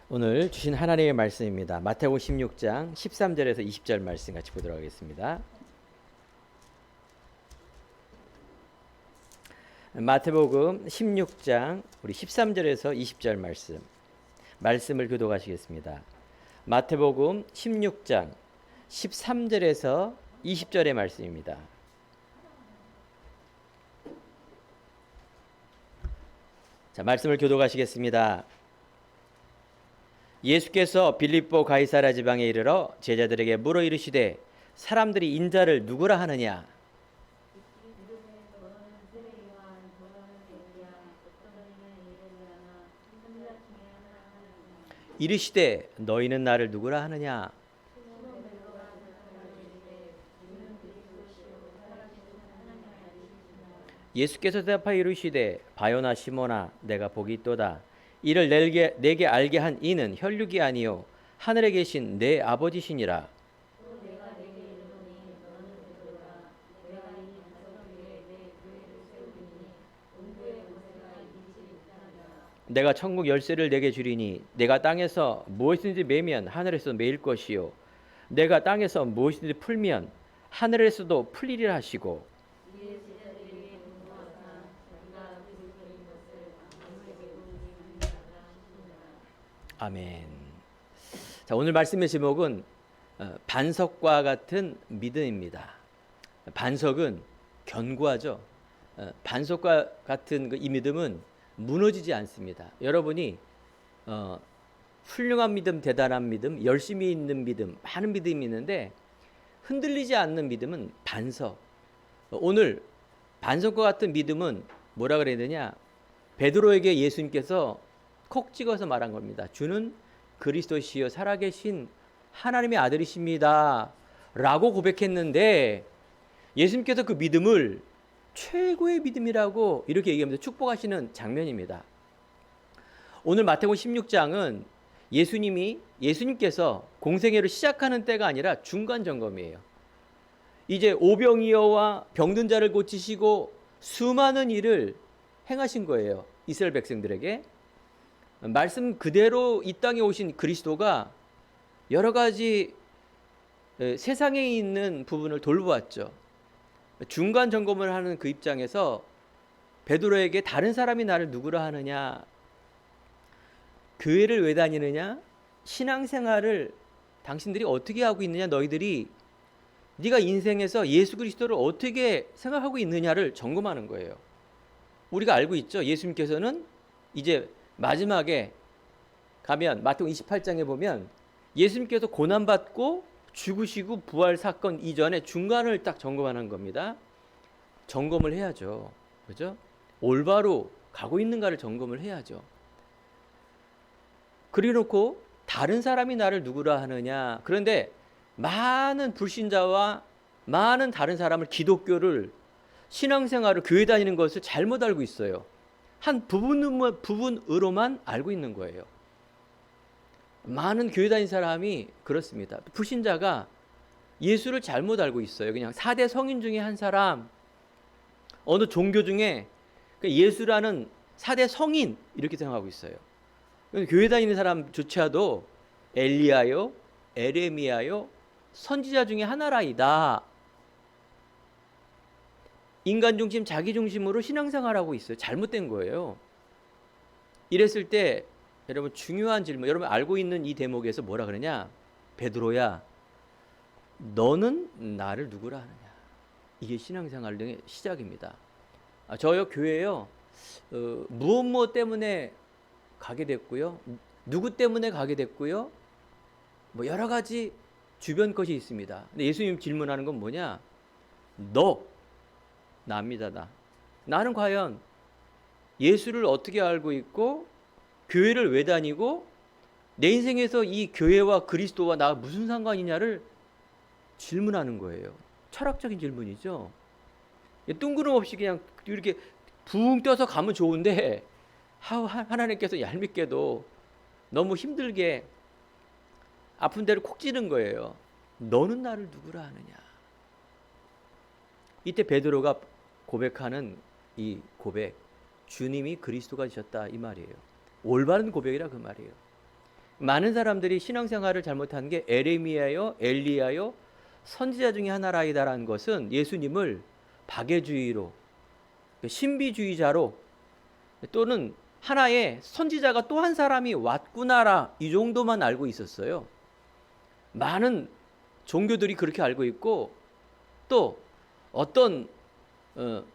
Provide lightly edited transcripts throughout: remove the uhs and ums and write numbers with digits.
오늘 주신 하나님의 말씀입니다. 마태복음 16장 13절에서 20절 말씀 같이 보도록 하겠습니다. 마태복음 16장 우리 13절에서 20절 말씀을 교독하시겠습니다. 마태복음 16장 13절에서 20절의 말씀입니다. 자, 말씀을 교독하시겠습니다. 예수께서 빌립보 가이사랴 지방에 이르러 제자들에게 물어 이르시되 사람들이 인자를 누구라 하느냐? 이르시되 너희는 나를 누구라 하느냐? 예수께서 대답하여 이르시되 바요나 시몬아 내가 복이 있도다. 이를 내게 알게 한 이는 혈육이 아니요 하늘에 계신 내 아버지시니라. 내가 천국 열쇠를 내게 주리니 내가 땅에서 무엇이든지 매면 하늘에서 매일 것이요 내가 땅에서 무엇이든지 풀면 하늘에서도 풀리리라 하시고. 아멘. 자, 오늘 말씀의 제목은 반석과 같은 믿음입니다. 반석은 견고하죠. 반석과 같은 이 믿음은 무너지지 않습니다. 여러분이 훌륭한 믿음, 대단한 믿음, 열심히 있는 믿음, 많은 믿음이 있는데 흔들리지 않는 믿음은 반석. 오늘 반석과 같은 믿음은 뭐라 그래야 되냐? 베드로에게 예수님께서 콕 찍어서 말한 겁니다. 주는 그리스도시요 살아계신 하나님의 아들이십니다 라고 고백했는데 예수님께서 그 믿음을 최고의 믿음이라고 이렇게 얘기하면서 축복하시는 장면입니다. 오늘 마태복음 16장은 예수님께서 공생애를 시작하는 때가 아니라 중간 점검이에요. 이제 오병이어와 병든 자를 고치시고 수많은 일을 행하신 거예요. 이스라엘 백성들에게. 말씀 그대로 이 땅에 오신 그리스도가 여러 가지 세상에 있는 부분을 돌보았죠. 중간 점검을 하는 그 입장에서 베드로에게 다른 사람이 나를 누구라 하느냐? 교회를 왜 다니느냐? 신앙생활을 당신들이 어떻게 하고 있느냐? 너희들이 네가 인생에서 예수 그리스도를 어떻게 생각하고 있느냐를 점검하는 거예요. 우리가 알고 있죠. 예수님께서는 이제 마지막에 가면 마태복음 28장에 보면 예수님께서 고난받고 죽으시고 부활 사건 이전에 중간을 딱 점검하는 겁니다. 점검을 해야죠. 그죠? 올바로 가고 있는가를 점검을 해야죠. 그래놓고 다른 사람이 나를 누구라 하느냐. 그런데 많은 불신자와 많은 다른 사람을 기독교를 신앙생활을 교회 다니는 것을 잘못 알고 있어요. 한 부분으로만 알고 있는 거예요. 많은 교회 다니는 사람이 그렇습니다. 불신자가 예수를 잘못 알고 있어요. 그냥 4대 성인 중에 한 사람, 어느 종교 중에 예수라는 4대 성인 이렇게 생각하고 있어요. 교회 다니는 사람조차도 엘리야요, 에레미야요, 선지자 중에 하나라이다. 인간 중심, 자기 중심으로 신앙생활하고 있어요. 잘못된 거예요. 이랬을 때 여러분 중요한 질문, 여러분 알고 있는 이 대목에서 뭐라 그러냐? 베드로야, 너는 나를 누구라 하느냐? 이게 신앙생활의 시작입니다. 저요 교회요 무엇 때문에 가게 됐고요, 누구 때문에 가게 됐고요, 뭐 여러 가지 주변 것이 있습니다. 근데 예수님 질문하는 건 뭐냐? 너 나입니다. 나는 과연 예수를 어떻게 알고 있고 교회를 왜 다니고 내 인생에서 이 교회와 그리스도와 나가 무슨 상관이냐를 질문하는 거예요. 철학적인 질문이죠. 뜬구름없이 그냥 이렇게 붕 떠서 가면 좋은데 하나님께서 얄밉게도 너무 힘들게 아픈 데를 콕 찌른 거예요. 너는 나를 누구라 하느냐? 이때 베드로가 고백하는 이 고백, 주님이 그리스도가 되셨다 이 말이에요. 올바른 고백이라 그 말이에요. 많은 사람들이 신앙생활을 잘못한 게 에레미야요, 엘리야요, 선지자 중에 하나라이다라는 것은 예수님을 박애주의로, 신비주의자로, 또는 하나의 선지자가 또 한 사람이 왔구나라, 이 정도만 알고 있었어요. 많은 종교들이 그렇게 알고 있고, 또 어떤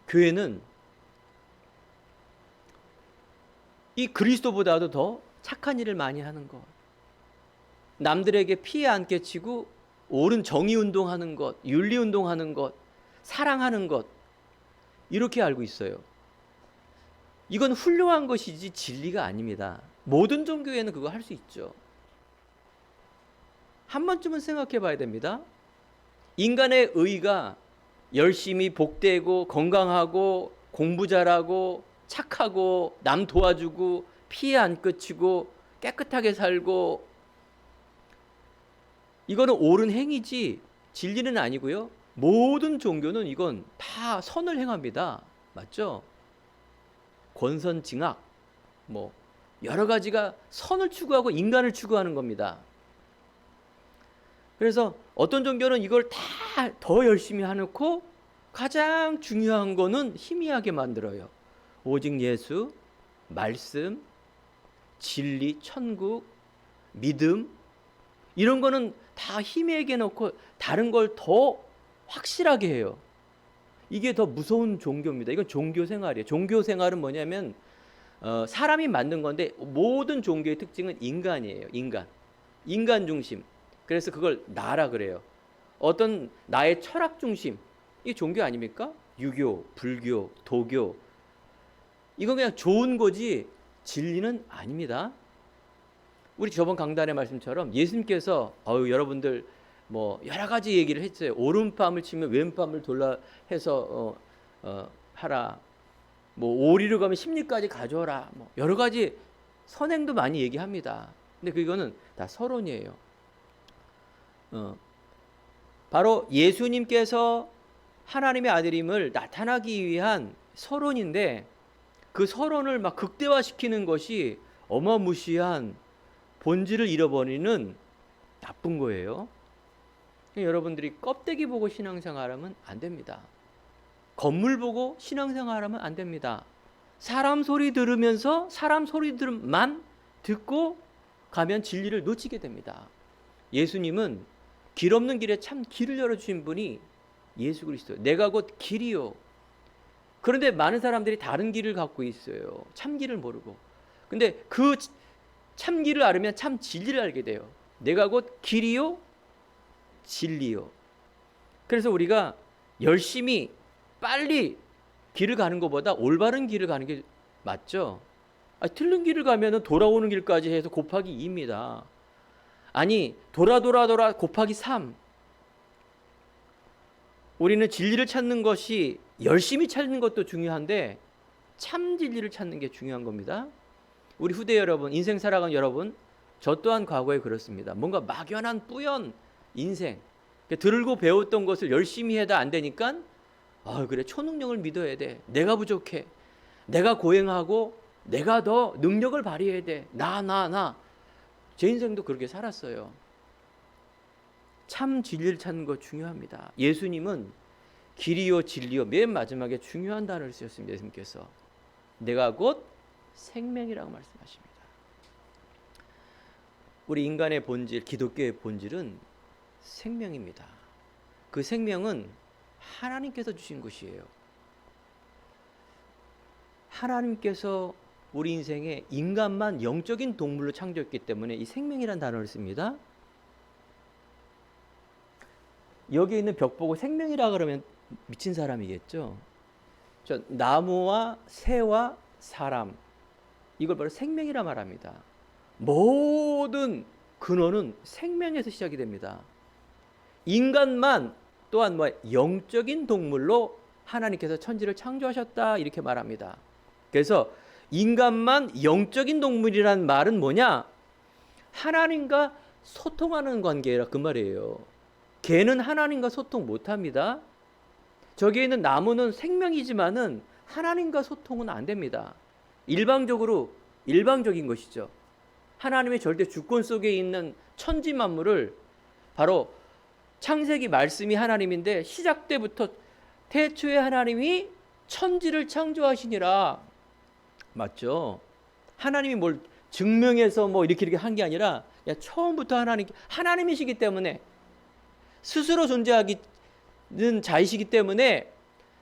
교회는 이 그리스도보다도 더 착한 일을 많이 하는 것, 남들에게 피해 안 끼치고 옳은 정의 운동하는 것, 윤리 운동하는 것, 사랑하는 것, 이렇게 알고 있어요. 이건 훌륭한 것이지 진리가 아닙니다. 모든 종교에는 그거 할 수 있죠. 한 번쯤은 생각해 봐야 됩니다. 인간의 의가 열심히 복되고 건강하고 공부 잘하고 착하고 남 도와주고 피해 안 끼치고 깨끗하게 살고, 이거는 옳은 행위지 진리는 아니고요. 모든 종교는 이건 다 선을 행합니다. 맞죠? 권선징악, 뭐 여러 가지가 선을 추구하고 인간을 추구하는 겁니다. 그래서 어떤 종교는 이걸 다 더 열심히 해놓고 가장 중요한 거는 희미하게 만들어요. 오직 예수, 말씀, 진리, 천국, 믿음, 이런 거는 다 희미하게 놓고 다른 걸 더 확실하게 해요. 이게 더 무서운 종교입니다. 이건 종교 생활이에요. 종교 생활은 뭐냐면 사람이 만든 건데, 모든 종교의 특징은 인간이에요. 인간 중심. 그래서 그걸 나라 그래요. 어떤 나의 철학 중심, 이게 종교 아닙니까? 유교, 불교, 도교, 이건 그냥 좋은 거지 진리는 아닙니다. 우리 저번 강단의 말씀처럼 예수님께서 여러분들 뭐 여러 가지 얘기를 했어요. 오른밤을 치면 왼밤을 돌라 해서 하라. 뭐 오리로 가면 십리까지 가져오라. 뭐 여러 가지 선행도 많이 얘기합니다. 근데 그거는 다 서론이에요. 바로 예수님께서 하나님의 아들임을 나타나기 위한 서론인데, 그 서론을 막 극대화시키는 것이 어마무시한 본질을 잃어버리는 나쁜 거예요. 여러분들이 껍데기 보고 신앙생활하면 안 됩니다. 건물 보고 신앙생활하면 안 됩니다. 사람 소리 들으면서 사람 소리들만 듣고 가면 진리를 놓치게 됩니다. 예수님은 길 없는 길에 참 길을 열어주신 분이 예수 그리스도. 내가 곧 길이요. 그런데 많은 사람들이 다른 길을 갖고 있어요. 참 길을 모르고. 근데 그 참 길을 알으면 참 진리를 알게 돼요. 내가 곧 길이요, 진리요. 그래서 우리가 열심히 빨리 길을 가는 것보다 올바른 길을 가는 게 맞죠. 틀린 길을 가면 돌아오는 길까지 해서 곱하기 2입니다. 아니, 돌아 곱하기 3. 우리는 진리를 찾는 것이 열심히 찾는 것도 중요한데 참 진리를 찾는 게 중요한 겁니다. 우리 후대 여러분, 인생 살아간 여러분, 저 또한 과거에 그렇습니다. 뭔가 막연한 뿌연 인생, 들고 배웠던 것을 열심히 해도 안 되니까 그래, 초능력을 믿어야 돼. 내가 부족해. 내가 고행하고 내가 더 능력을 발휘해야 돼. 나. 제 인생도 그렇게 살았어요. 참 진리를 찾는 거 중요합니다. 예수님은 길이요 진리요 맨 마지막에 중요한 단어를 쓰셨습니다. 예수님께서 내가 곧 생명이라고 말씀하십니다. 우리 인간의 본질, 기독교의 본질은 생명입니다. 그 생명은 하나님께서 주신 것이에요. 하나님께서 우리 인생에 인간만 영적인 동물로 창조했기 때문에 이 생명이라는 단어를 씁니다. 여기 있는 벽 보고 생명이라 그러면 미친 사람이겠죠. 나무와 새와 사람, 이걸 바로 생명이라 말합니다. 모든 근원은 생명에서 시작이 됩니다. 인간만 또한 영적인 동물로 하나님께서 천지를 창조하셨다, 이렇게 말합니다. 그래서 인간만 영적인 동물이란 말은 뭐냐? 하나님과 소통하는 관계라 그 말이에요. 개는 하나님과 소통 못합니다. 저기에 있는 나무는 생명이지만은 하나님과 소통은 안 됩니다. 일방적인 것이죠. 하나님의 절대 주권 속에 있는 천지 만물을 바로 창세기 말씀이 하나님인데 시작 때부터 태초에 하나님이 천지를 창조하시니라. 맞죠? 하나님이 뭘 증명해서 뭐 이렇게 한 게 아니라 처음부터 하나님이시기 때문에 스스로 존재하기는 자이시기 때문에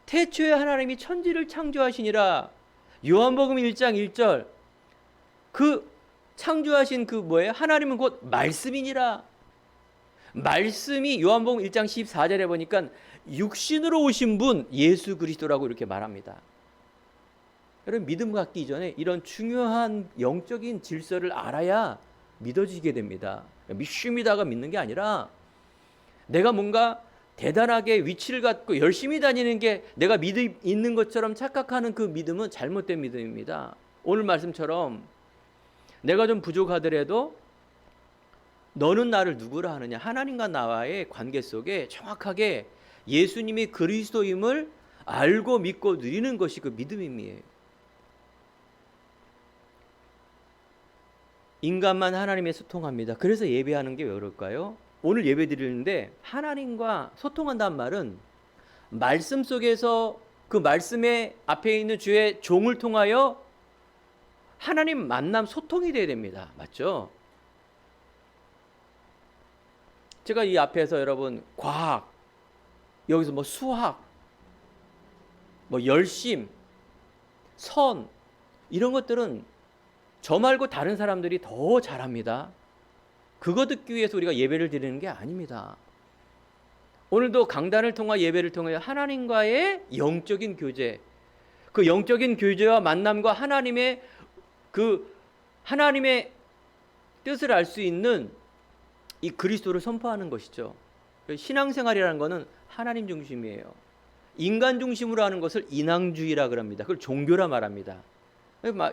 태초에 하나님이 천지를 창조하시니라. 요한복음 1장 1절 그 창조하신 그 뭐예요? 하나님은 곧 말씀이니라. 말씀이 요한복음 1장 14절에 보니까 육신으로 오신 분 예수 그리스도라고 이렇게 말합니다. 여러분 믿음 갖기 이전에 이런 중요한 영적인 질서를 알아야 믿어지게 됩니다. 믿습니다가 믿는 게 아니라 내가 뭔가 대단하게 위치를 갖고 열심히 다니는 게 내가 믿음 있는 것처럼 착각하는 그 믿음은 잘못된 믿음입니다. 오늘 말씀처럼 내가 좀 부족하더라도 너는 나를 누구라 하느냐. 하나님과 나와의 관계 속에 정확하게 예수님이 그리스도임을 알고 믿고 누리는 것이 그 믿음임이에요. 인간만 하나님에 소통합니다. 그래서 예배하는 게 왜 그럴까요? 오늘 예배 드리는데 하나님과 소통한다는 말은 말씀 속에서 그 말씀의 앞에 있는 주의 종을 통하여 하나님 만남 소통이 돼야 됩니다. 맞죠? 제가 이 앞에서 여러분 과학, 여기서 뭐 수학, 뭐 열심, 선 이런 것들은 저 말고 다른 사람들이 더 잘합니다. 그거 듣기 위해서 우리가 예배를 드리는 게 아닙니다. 오늘도 강단을 통한 예배를 통해 하나님과의 영적인 교제, 그 영적인 교제와 만남과 하나님의 뜻을 알 수 있는 이 그리스도를 선포하는 것이죠. 신앙생활이라는 것은 하나님 중심이에요. 인간 중심으로 하는 것을 인왕주의라 그럽니다. 그걸 종교라 말합니다.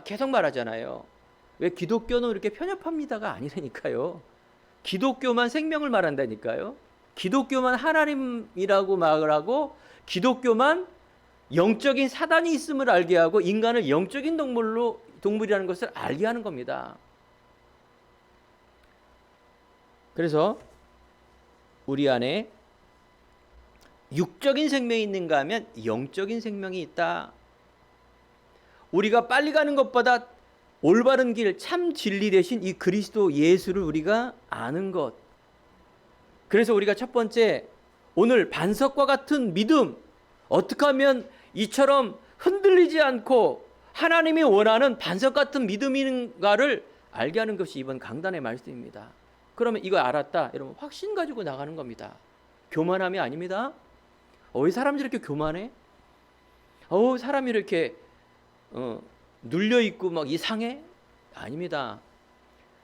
계속 말하잖아요. 왜 기독교는 이렇게 편협합니다가 아니라니까요. 기독교만 생명을 말한다니까요. 기독교만 하나님이라고 말하고 기독교만 영적인 사단이 있음을 알게 하고 인간을 영적인 동물이라는 것을 알게 하는 겁니다. 그래서 우리 안에 육적인 생명이 있는가 하면 영적인 생명이 있다. 우리가 빨리 가는 것보다 올바른 길, 참 진리 대신 이 그리스도 예수를 우리가 아는 것. 그래서 우리가 첫 번째 오늘 반석과 같은 믿음, 어떻게 하면 이처럼 흔들리지 않고 하나님이 원하는 반석 같은 믿음인가를 알게 하는 것이 이번 강단의 말씀입니다. 그러면 이거 알았다, 여러분 확신 가지고 나가는 겁니다. 교만함이 아닙니다. 왜 사람들이 이렇게 교만해? 사람이 이렇게 눌려있고 막 이상해? 아닙니다.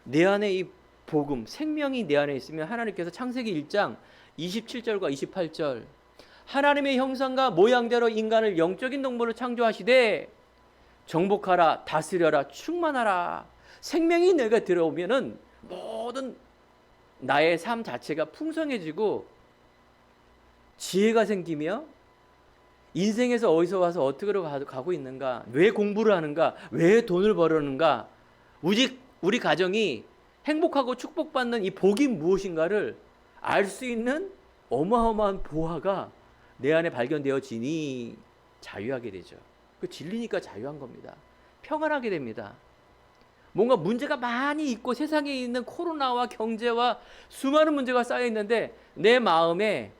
내 안에 이 복음, 생명이 내 안에 있으면 하나님께서 창세기 1장 27절과 28절 하나님의 형상과 모양대로 인간을 영적인 동물로 창조하시되 정복하라, 다스려라, 충만하라. 생명이 내가 들어오면은 모든 나의 삶 자체가 풍성해지고 지혜가 생기며 인생에서 어디서 와서 어떻게 가고 있는가, 왜 공부를 하는가, 왜 돈을 벌었는가, 우리 가정이 행복하고 축복받는 이 복이 무엇인가를 알 수 있는 어마어마한 보화가 내 안에 발견되어지니 자유하게 되죠. 그 진리니까 자유한 겁니다. 평안하게 됩니다. 뭔가 문제가 많이 있고 세상에 있는 코로나와 경제와 수많은 문제가 쌓여 있는데 내 마음에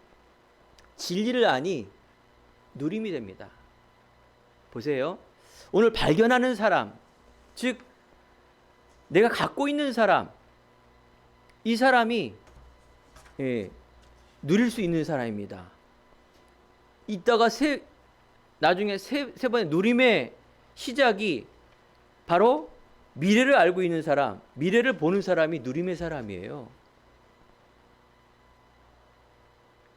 진리를 아니 누림이 됩니다. 보세요. 오늘 발견하는 사람, 즉 내가 갖고 있는 사람, 이 사람이 누릴 수 있는 사람입니다. 이따가 나중에 세 번의 누림의 시작이 바로 미래를 알고 있는 사람, 미래를 보는 사람이 누림의 사람이에요.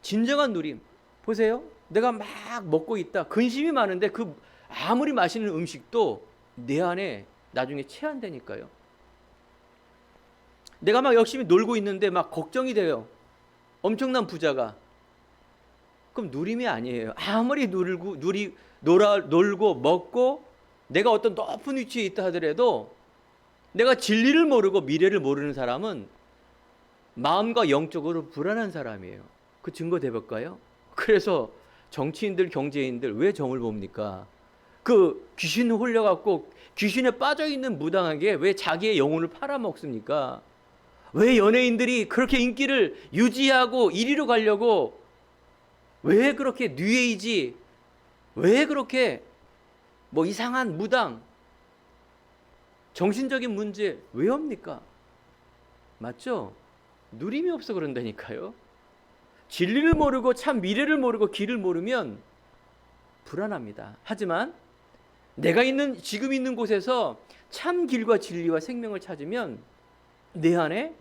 진정한 누림. 보세요. 내가 막 먹고 있다. 근심이 많은데 그 아무리 맛있는 음식도 내 안에 나중에 체한다니까요. 내가 막 열심히 놀고 있는데 막 걱정이 돼요. 엄청난 부자가. 그럼 누림이 아니에요. 아무리 놀고 먹고 내가 어떤 높은 위치에 있다 하더라도 내가 진리를 모르고 미래를 모르는 사람은 마음과 영적으로 불안한 사람이에요. 그 증거 대볼까요? 그래서 정치인들, 경제인들 왜 점을 봅니까? 그 귀신에 홀려갖고 귀신에 빠져있는 무당에게 왜 자기의 영혼을 팔아먹습니까? 왜 연예인들이 그렇게 인기를 유지하고 1위로 가려고 왜 그렇게 뉴에이지, 왜 그렇게 뭐 이상한 무당, 정신적인 문제 왜 옵니까? 맞죠? 누림이 없어 그런다니까요. 진리를 모르고 참 미래를 모르고 길을 모르면 불안합니다. 하지만 내가 지금 있는 곳에서 참 길과 진리와 생명을 찾으면 내 안에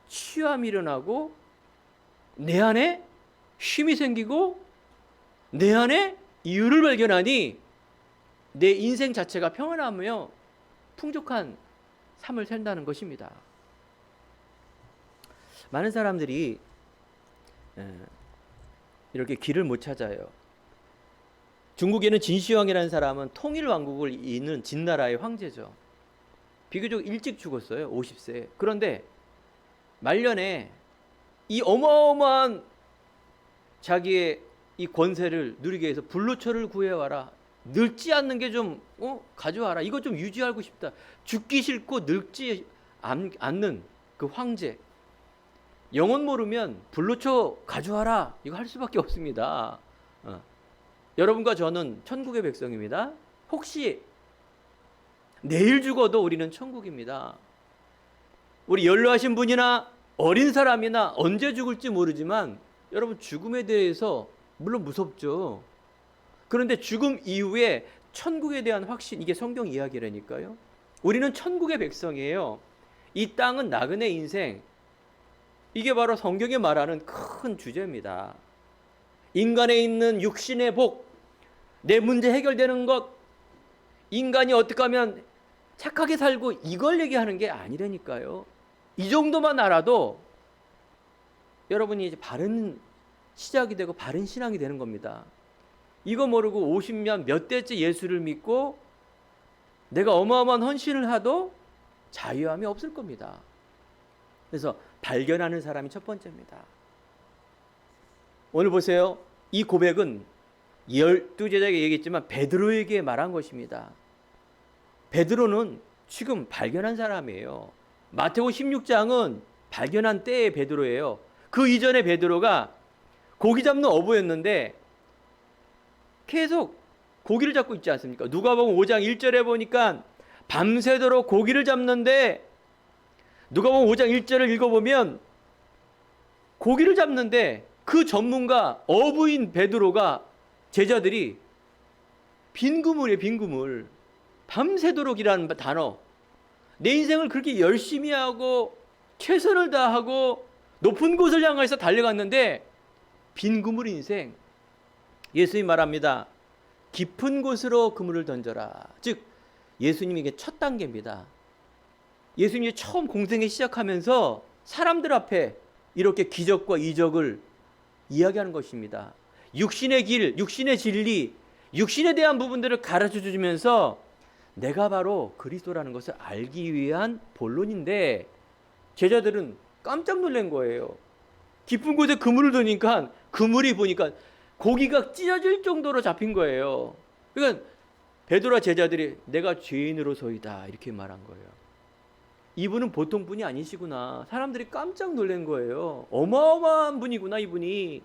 취함이 일어나고 내 안에 쉼이 생기고 내 안에 이유를 발견하니 내 인생 자체가 평안하며 풍족한 삶을 산다는 것입니다. 많은 사람들이 이렇게 길을 못 찾아요. 중국에는 진시황이라는 사람은 통일 왕국을 잇는 진나라의 황제죠. 비교적 일찍 죽었어요. 50세. 그런데 말년에 이 어마어마한 자기의 이 권세를 누리기 위해서 불로초를 구해와라. 늙지 않는 게 좀 가져와라. 이거 좀 유지하고 싶다. 죽기 싫고 늙지 않는 그 황제. 영혼 모르면 불로초 가져와라. 이거 할 수밖에 없습니다. 여러분과 저는 천국의 백성입니다. 혹시 내일 죽어도 우리는 천국입니다. 우리 연로하신 분이나 어린 사람이나 언제 죽을지 모르지만 여러분 죽음에 대해서 물론 무섭죠. 그런데 죽음 이후에 천국에 대한 확신, 이게 성경 이야기라니까요. 우리는 천국의 백성이에요. 이 땅은 나그네 인생, 이게 바로 성경이 말하는 큰 주제입니다. 인간에 있는 육신의 복, 내 문제 해결되는 것, 인간이 어떻게 하면 착하게 살고 이걸 얘기하는 게 아니라니까요. 이 정도만 알아도 여러분이 이제 바른 시작이 되고 바른 신앙이 되는 겁니다. 이거 모르고 50년 몇 대째 예수를 믿고 내가 어마어마한 헌신을 하도 자유함이 없을 겁니다. 그래서 발견하는 사람이 첫 번째입니다. 오늘 보세요. 이 고백은 12제자에게 얘기했지만 베드로에게 말한 것입니다. 베드로는 지금 발견한 사람이에요. 마태복음 16장은 발견한 때의 베드로예요. 그 이전에 베드로가 고기 잡는 어부였는데 계속 고기를 잡고 있지 않습니까? 누가복음 5장 1절에 보니까 밤새도록 고기를 잡는데, 누가복음 5장 1절을 읽어보면 고기를 잡는데 그 전문가 어부인 베드로가 제자들이 빈 그물이에요. 빈 그물. 밤새도록이라는 단어. 내 인생을 그렇게 열심히 하고 최선을 다하고 높은 곳을 향해서 달려갔는데 빈 그물 인생. 예수님이 말합니다. 깊은 곳으로 그물을 던져라. 즉 예수님이 이게 첫 단계입니다. 예수님이 처음 공생에 시작하면서 사람들 앞에 이렇게 기적과 이적을 이야기하는 것입니다. 육신의 길, 육신의 진리, 육신에 대한 부분들을 가르쳐 주면서 내가 바로 그리스도라는 것을 알기 위한 본론인데 제자들은 깜짝 놀란 거예요. 깊은 곳에 그물을 두니까 그물이 보니까 고기가 찢어질 정도로 잡힌 거예요. 그러니까 베드로와 제자들이 내가 죄인으로서이다 이렇게 말한 거예요. 이분은 보통 분이 아니시구나. 사람들이 깜짝 놀란 거예요. 어마어마한 분이구나 이분이.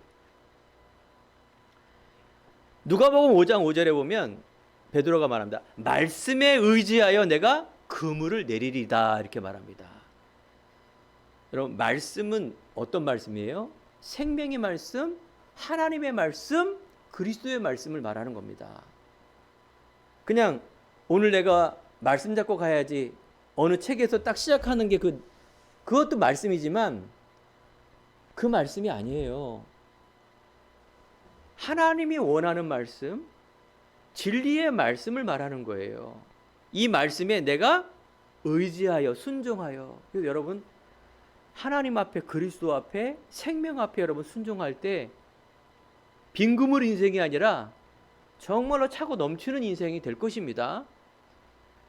누가복음 5장 5절에 보면 베드로가 말합니다. 말씀에 의지하여 내가 그물을 내리리다 이렇게 말합니다. 여러분 말씀은 어떤 말씀이에요? 생명의 말씀, 하나님의 말씀, 그리스도의 말씀을 말하는 겁니다. 그냥 오늘 내가 말씀 잡고 가야지 어느 책에서 딱 시작하는 게 그것도 말씀이지만 그 말씀이 아니에요. 하나님이 원하는 말씀, 진리의 말씀을 말하는 거예요. 이 말씀에 내가 의지하여 순종하여. 그래서 여러분 하나님 앞에, 그리스도 앞에, 생명 앞에 여러분 순종할 때 빈 그물 인생이 아니라 정말로 차고 넘치는 인생이 될 것입니다.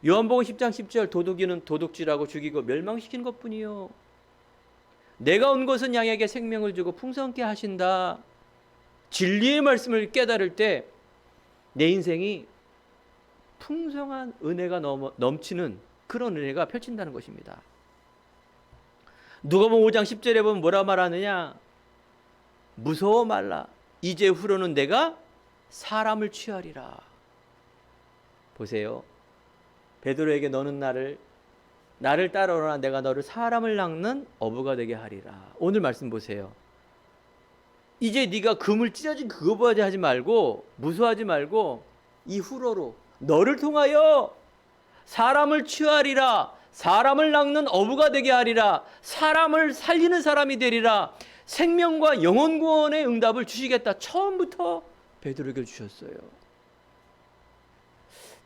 요한복음 10장 10절 도둑이는 도둑질하고 죽이고 멸망시키는 것뿐이요. 내가 온 것은 양에게 생명을 주고 풍성케 하신다. 진리의 말씀을 깨달을 때 내 인생이 풍성한 은혜가 넘치는 그런 은혜가 펼친다는 것입니다. 누가복음 5장 10절에 보면 뭐라 말하느냐? 무서워 말라. 이제 후로는 내가 사람을 취하리라. 보세요. 베드로에게 너는 나를 따라오라. 내가 너를 사람을 낚는 어부가 되게 하리라. 오늘 말씀 보세요. 이제 네가 금을 찢어진 그거 하지 말고, 무서워하지 말고 이 후로로 너를 통하여 사람을 취하리라. 사람을 낚는 어부가 되게 하리라. 사람을 살리는 사람이 되리라. 생명과 영혼 구원의 응답을 주시겠다. 처음부터 베드로에게 주셨어요.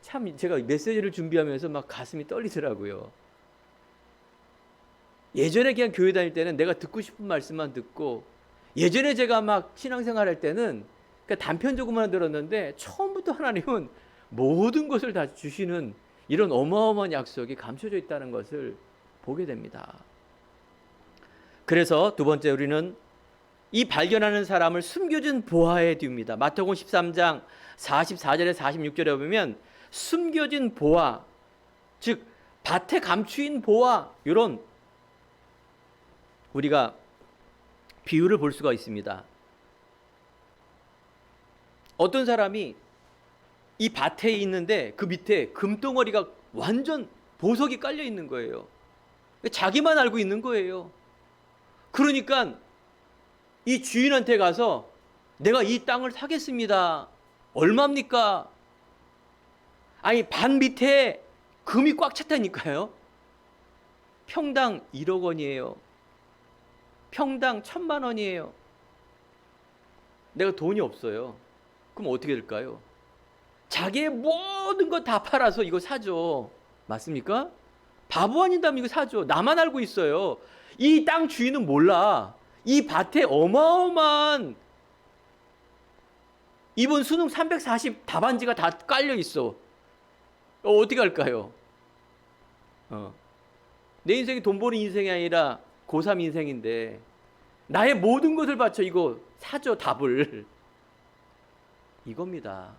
참 제가 메시지를 준비하면서 막 가슴이 떨리더라고요. 예전에 그냥 교회 다닐 때는 내가 듣고 싶은 말씀만 듣고, 예전에 제가 막 신앙생활 할 때는 그러니까 단편적으로만 들었는데, 처음부터 하나님은 모든 것을 다 주시는 이런 어마어마한 약속이 감춰져 있다는 것을 보게 됩니다. 그래서 두 번째, 우리는 이 발견하는 사람을 숨겨진 보화에 둡니다. 마태복음 13장 44절에 46절에 보면 숨겨진 보화, 즉 밭에 감추인 보화, 이런 우리가 비유를 볼 수가 있습니다. 어떤 사람이 이 밭에 있는데 그 밑에 금덩어리가 완전 보석이 깔려 있는 거예요. 자기만 알고 있는 거예요. 그러니까 이 주인한테 가서 내가 이 땅을 사겠습니다. 얼마입니까? 아니, 밭 밑에 금이 꽉 찼다니까요. 평당 1억 원이에요. 평당 1,000만 원이에요. 내가 돈이 없어요. 그럼 어떻게 될까요? 자기의 모든 거 다 팔아서 이거 사죠. 맞습니까? 바보 아닌다면 이거 사죠. 나만 알고 있어요. 이 땅 주인은 몰라. 이 밭에 어마어마한 이번 수능 340 답안지가 다 깔려 있어. 어떻게 할까요? 내 인생이 돈 버는 인생이 아니라 고3 인생인데 나의 모든 것을 바쳐 이거 사죠, 답을. 이겁니다.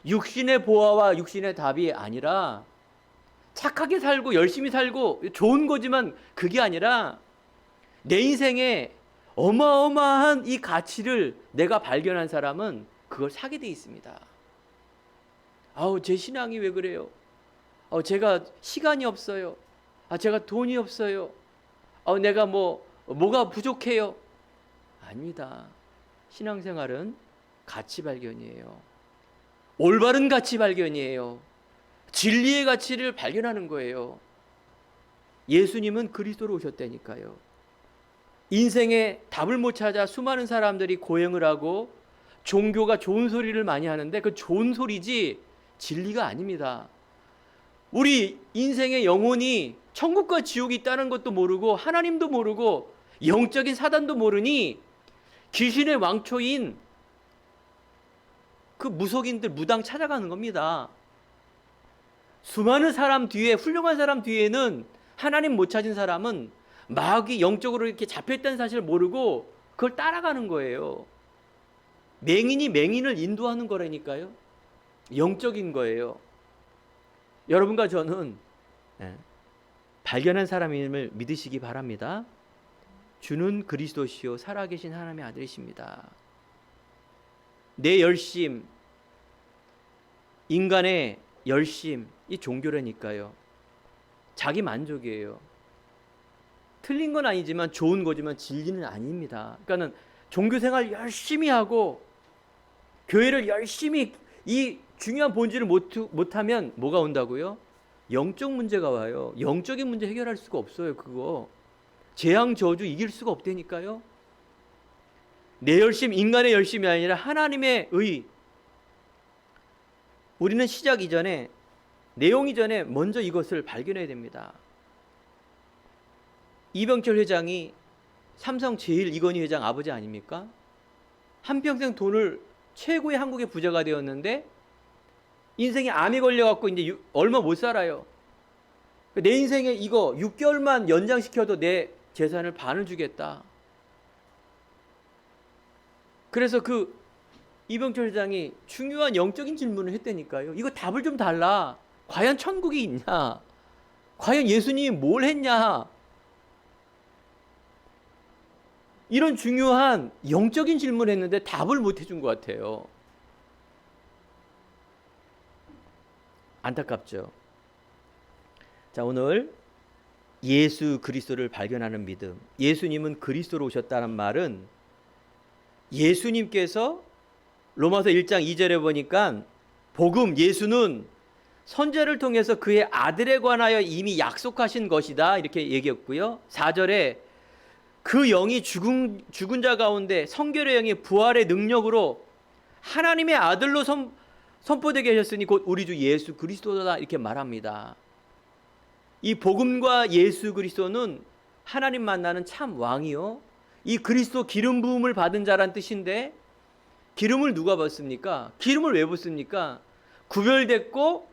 육신의 보화와 육신의 답이 아니라, 착하게 살고 열심히 살고 좋은 거지만 그게 아니라 내 인생에 어마어마한 이 가치를 내가 발견한 사람은 그걸 사게 돼 있습니다. 아우, 제 신앙이 왜 그래요? 제가 시간이 없어요. 제가 돈이 없어요. 내가 뭐가 부족해요. 아닙니다. 신앙생활은 가치 발견이에요. 올바른 가치 발견이에요. 진리의 가치를 발견하는 거예요. 예수님은 그리스도로 오셨다니까요. 인생에 답을 못 찾아 수많은 사람들이 고행을 하고 종교가 좋은 소리를 많이 하는데 그 좋은 소리지 진리가 아닙니다. 우리 인생의 영혼이 천국과 지옥이 있다는 것도 모르고 하나님도 모르고 영적인 사단도 모르니 귀신의 왕초인 그 무속인들 무당 찾아가는 겁니다. 수많은 사람 뒤에, 훌륭한 사람 뒤에는 하나님 못 찾은 사람은 마귀 영적으로 이렇게 잡혀있다는 사실을 모르고 그걸 따라가는 거예요. 맹인이 맹인을 인도하는 거라니까요. 영적인 거예요. 여러분과 저는 발견한 사람임을 믿으시기 바랍니다. 주는 그리스도시요 살아계신 하나님의 아들이십니다. 내 열심, 인간의 열심, 이 종교라니까요. 자기 만족이에요. 틀린 건 아니지만 좋은 거지만 진리는 아닙니다. 그러니까는 종교생활 열심히 하고 교회를 열심히 이 중요한 본질을 못하면 뭐가 온다고요? 영적 문제가 와요. 영적인 문제 해결할 수가 없어요. 그거 재앙 저주 이길 수가 없다니까요. 내 열심, 인간의 열심이 아니라 하나님의 의. 우리는 시작 이전에, 내용 이전에 먼저 이것을 발견해야 됩니다. 이병철 회장이 삼성 제1 이건희 회장 아버지 아닙니까? 한평생 돈을 최고의 한국의 부자가 되었는데 인생에 암이 걸려갖고 이제 얼마 못 살아요. 내 인생에 이거 6개월만 연장시켜도 내 재산을 반을 주겠다. 그래서 그 이병철 회장이 중요한 영적인 질문을 했다니까요. 이거 답을 좀 달라. 과연 천국이 있냐? 과연 예수님이 뭘 했냐? 이런 중요한 영적인 질문을 했는데 답을 못 해준 것 같아요. 안타깝죠. 자, 오늘 예수 그리스도를 발견하는 믿음. 예수님은 그리스도로 오셨다는 말은 예수님께서 로마서 1장 2절에 보니까 복음, 예수는 선지자를 통해서 그의 아들에 관하여 이미 약속하신 것이다 이렇게 얘기했고요. 4절에 그 영이 죽은 자 가운데 성결의 영이 부활의 능력으로 하나님의 아들로 선포되게 하셨으니 곧 우리 주 예수 그리스도다 이렇게 말합니다. 이 복음과 예수 그리스도는 하나님 만나는 참 왕이요, 이 그리스도 기름 부음을 받은 자란 뜻인데, 기름을 누가 받습니까? 기름을 왜 붓습니까? 구별됐고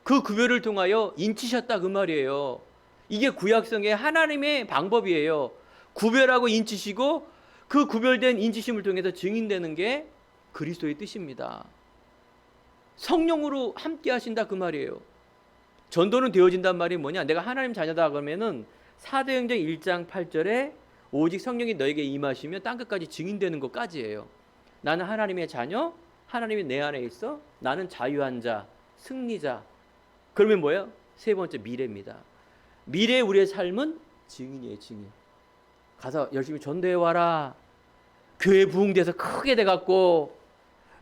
그 구별을 통하여 인치셨다 그 말이에요. 이게 구약성의 하나님의 방법이에요. 구별하고 인치시고 그 구별된 인치심을 통해서 증인되는 게 그리스도의 뜻입니다. 성령으로 함께 하신다 그 말이에요. 전도는 되어진단 말이 뭐냐? 내가 하나님 자녀다 그러면은 사도행전 1장 8절에 오직 성령이 너에게 임하시며 땅끝까지 증인되는 것까지예요. 나는 하나님의 자녀, 하나님이 내 안에 있어, 나는 자유한 자, 승리자. 그러면 뭐예요? 세 번째 미래입니다. 미래의 우리의 삶은 증인이에요, 증인. 가서 열심히 전도해 와라. 교회 부흥돼서 크게 돼갖고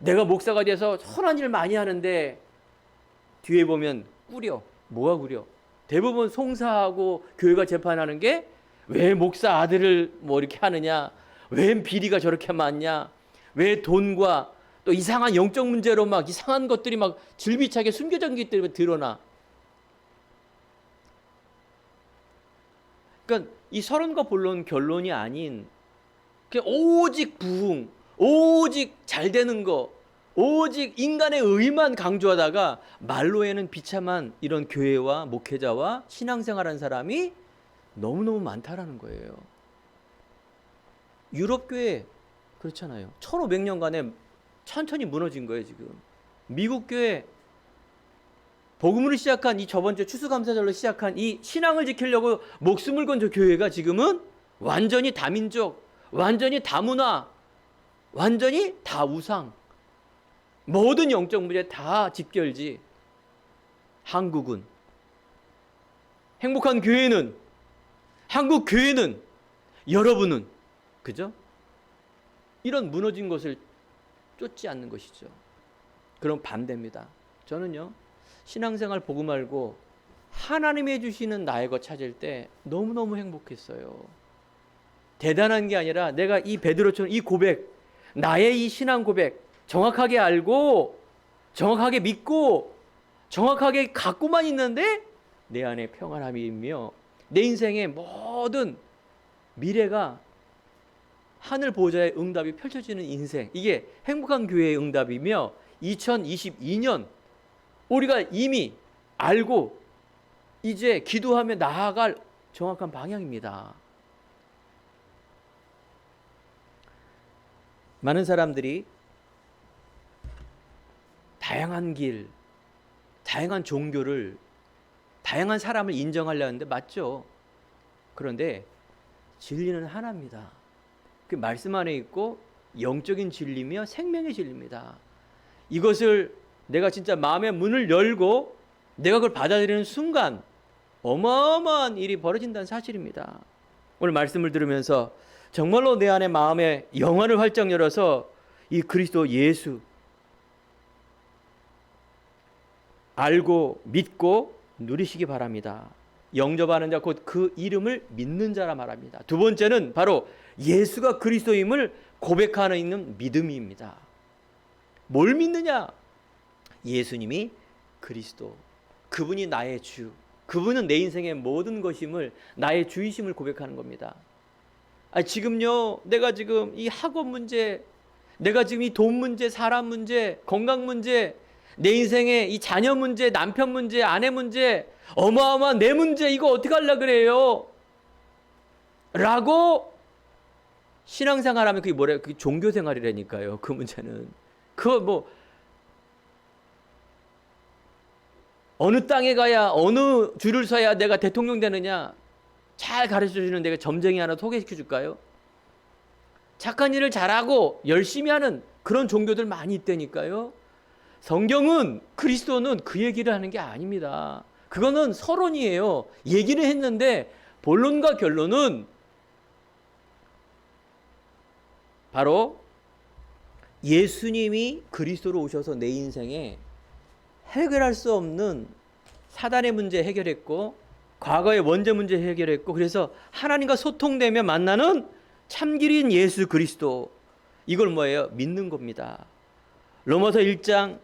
내가 목사가 돼서 선한 일 많이 하는데 뒤에 보면 꾸려. 뭐가 꾸려? 대부분 송사하고 교회가 재판하는 게 왜 목사 아들을 뭐 이렇게 하느냐, 왜 비리가 저렇게 많냐, 왜 돈과 또 이상한 영적 문제로 막 이상한 것들이 막 질비차게 숨겨진 것들이 드러나. 그러니까 이 서론과 본론 결론이 아닌 그냥 오직 부흥, 오직 잘 되는 거, 오직 인간의 의만 강조하다가 말로에는 비참한 이런 교회와 목회자와 신앙생활하는 사람이 너무너무 많다라는 거예요. 유럽 교회 그렇잖아요. 1500년간에 천천히 무너진 거예요, 지금. 미국 교회 복음으로 시작한 이 저번주 추수감사절로 시작한 이 신앙을 지키려고 목숨을 건 저 교회가 지금은 완전히 다민족, 완전히 다문화, 완전히 다 우상, 모든 영적 문제 다 집결지. 한국은, 행복한 교회는, 한국 교회는, 여러분은, 그죠? 이런 무너진 것을 쫓지 않는 것이죠. 그럼 반대입니다. 저는요, 신앙생활 복음 알고 하나님이 해주시는 나의 것 찾을 때 너무너무 행복했어요. 대단한 게 아니라 내가 이 베드로처럼 이 고백, 나의 이 신앙 고백 정확하게 알고 정확하게 믿고 정확하게 갖고만 있는데 내 안에 평안함이 있며 내 인생의 모든 미래가 하늘 보좌의 응답이 펼쳐지는 인생, 이게 행복한 교회의 응답이며 2022년 우리가 이미 알고 이제 기도하며 나아갈 정확한 방향입니다. 많은 사람들이 다양한 길, 다양한 종교를, 다양한 사람을 인정하려 하는데 맞죠. 그런데 진리는 하나입니다. 그 말씀 안에 있고 영적인 진리며 생명의 진리입니다. 이것을 내가 진짜 마음의 문을 열고 내가 그걸 받아들이는 순간 어마어마한 일이 벌어진다는 사실입니다. 오늘 말씀을 들으면서 정말로 내 안에 마음의 영안을 활짝 열어서 이 그리스도 예수 알고 믿고 누리시기 바랍니다. 영접하는 자 곧 그 이름을 믿는 자라 말합니다. 두 번째는 바로 예수가 그리스도임을 고백하는 있는 믿음입니다. 뭘 믿느냐? 예수님이 그리스도, 그분이 나의 주, 그분은 내 인생의 모든 것임을, 나의 주이심을 고백하는 겁니다. 지금요, 내가 지금 이 학업 문제, 내가 지금 이 돈 문제, 사람 문제, 건강 문제, 내 인생의 이 자녀 문제, 남편 문제, 아내 문제, 어마어마한 내 문제, 이거 어떻게 하려고 그래요? 라고 신앙생활 하면 그게 뭐래요? 그게 종교생활이라니까요. 그 문제는. 그거 뭐 어느 땅에 가야, 어느 줄을 서야 내가 대통령 되느냐? 잘 가르쳐주는 내가 점쟁이 하나 소개시켜 줄까요? 착한 일을 잘하고 열심히 하는 그런 종교들 많이 있다니까요. 성경은, 그리스도는 그 얘기를 하는 게 아닙니다. 그거는 서론이에요. 얘기는 했는데 본론과 결론은 바로 예수님이 그리스도로 오셔서 내 인생에 해결할 수 없는 사단의 문제 해결했고, 과거의 원죄 문제 해결했고, 그래서 하나님과 소통되며 만나는 참길인 예수 그리스도, 이걸 뭐예요? 믿는 겁니다. 로마서 1장